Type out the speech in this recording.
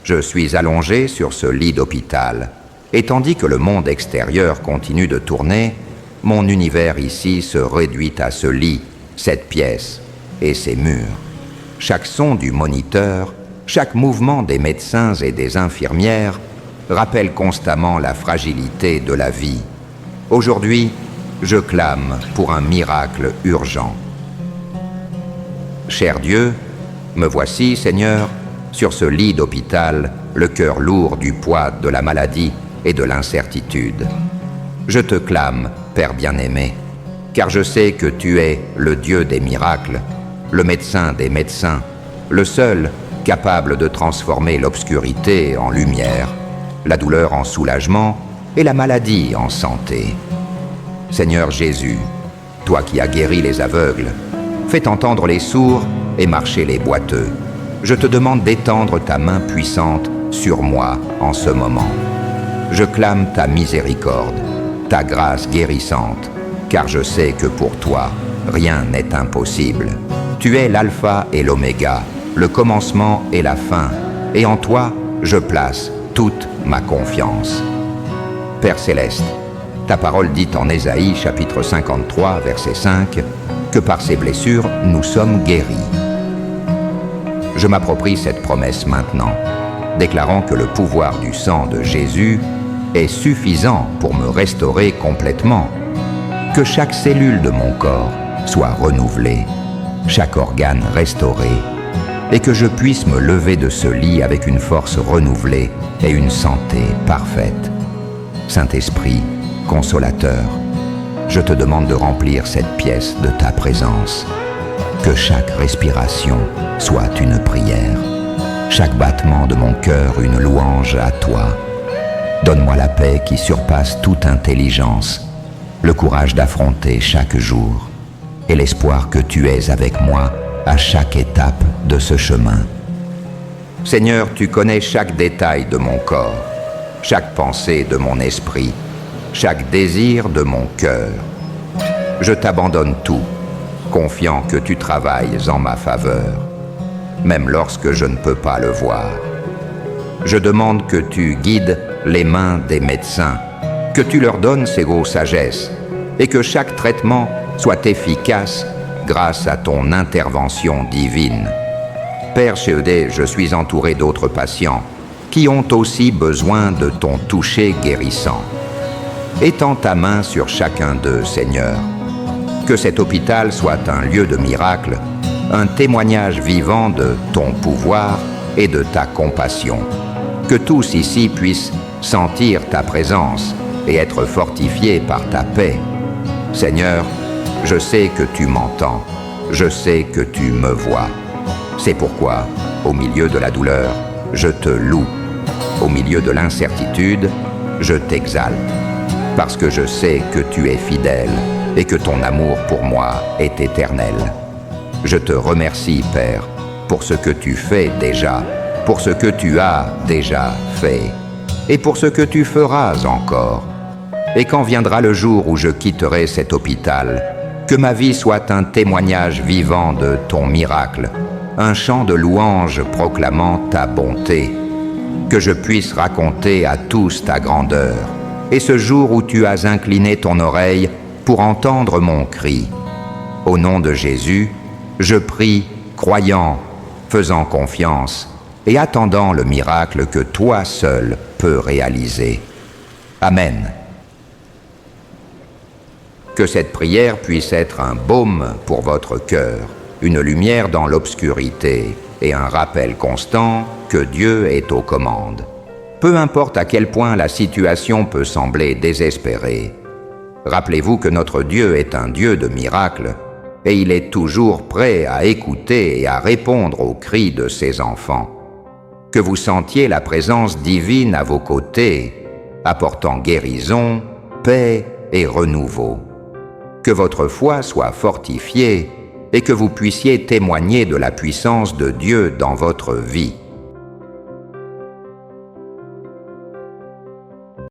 Je suis allongé sur ce lit d'hôpital, et tandis que le monde extérieur continue de tourner, mon univers ici se réduit à ce lit, cette pièce et ces murs. Chaque son du moniteur, chaque mouvement des médecins et des infirmières rappelle constamment la fragilité de la vie. Aujourd'hui, je clame pour un miracle urgent. Cher Dieu, me voici, Seigneur, sur ce lit d'hôpital, le cœur lourd du poids de la maladie et de l'incertitude. Je te clame, Père bien-aimé, car je sais que tu es le Dieu des miracles, le médecin des médecins, le seul capable de transformer l'obscurité en lumière, la douleur en soulagement et la maladie en santé. Seigneur Jésus, toi qui as guéri les aveugles, fais entendre les sourds et marcher les boiteux. Je te demande d'étendre ta main puissante sur moi en ce moment. Je clame ta miséricorde, ta grâce guérissante, car je sais que pour toi, rien n'est impossible. Tu es l'alpha et l'oméga, le commencement et la fin, et en toi, je place toute ma confiance. Père céleste, ta parole dit en Ésaïe chapitre 53, verset 5, que par ses blessures, nous sommes guéris. Je m'approprie cette promesse maintenant, déclarant que le pouvoir du sang de Jésus est suffisant pour me restaurer complètement, que chaque cellule de mon corps soit renouvelée, chaque organe restauré, et que je puisse me lever de ce lit avec une force renouvelée et une santé parfaite. Saint-Esprit, consolateur, je te demande de remplir cette pièce de ta présence. Que chaque respiration soit une prière, chaque battement de mon cœur une louange à toi. Donne-moi la paix qui surpasse toute intelligence, le courage d'affronter chaque jour et l'espoir que tu es avec moi à chaque étape de ce chemin. Seigneur, tu connais chaque détail de mon corps, chaque pensée de mon esprit, chaque désir de mon cœur. Je t'abandonne tout, confiant que tu travailles en ma faveur, même lorsque je ne peux pas le voir. Je demande que tu guides les mains des médecins, que tu leur donnes ces grosses sagesses et que chaque traitement soit efficace grâce à ton intervention divine. Père Chéodé, je suis entouré d'autres patients qui ont aussi besoin de ton toucher guérissant. Étends ta main sur chacun d'eux, Seigneur. Que cet hôpital soit un lieu de miracle, un témoignage vivant de ton pouvoir et de ta compassion. Que tous ici puissent sentir ta présence et être fortifiés par ta paix. Seigneur, je sais que tu m'entends, je sais que tu me vois. C'est pourquoi, au milieu de la douleur, je te loue. Au milieu de l'incertitude, je t'exalte. Parce que je sais que tu es fidèle et que ton amour pour moi est éternel. Je te remercie, Père, pour ce que tu fais déjà, pour ce que tu as déjà fait, et pour ce que tu feras encore. Et quand viendra le jour où je quitterai cet hôpital, que ma vie soit un témoignage vivant de ton miracle, un chant de louange proclamant ta bonté, que je puisse raconter à tous ta grandeur, et ce jour où tu as incliné ton oreille pour entendre mon cri. Au nom de Jésus, je prie, croyant, faisant confiance et attendant le miracle que toi seul peux réaliser. Amen. Que cette prière puisse être un baume pour votre cœur, une lumière dans l'obscurité et un rappel constant que Dieu est aux commandes. Peu importe à quel point la situation peut sembler désespérée, rappelez-vous que notre Dieu est un Dieu de miracles et il est toujours prêt à écouter et à répondre aux cris de ses enfants. Que vous sentiez la présence divine à vos côtés, apportant guérison, paix et renouveau. Que votre foi soit fortifiée et que vous puissiez témoigner de la puissance de Dieu dans votre vie.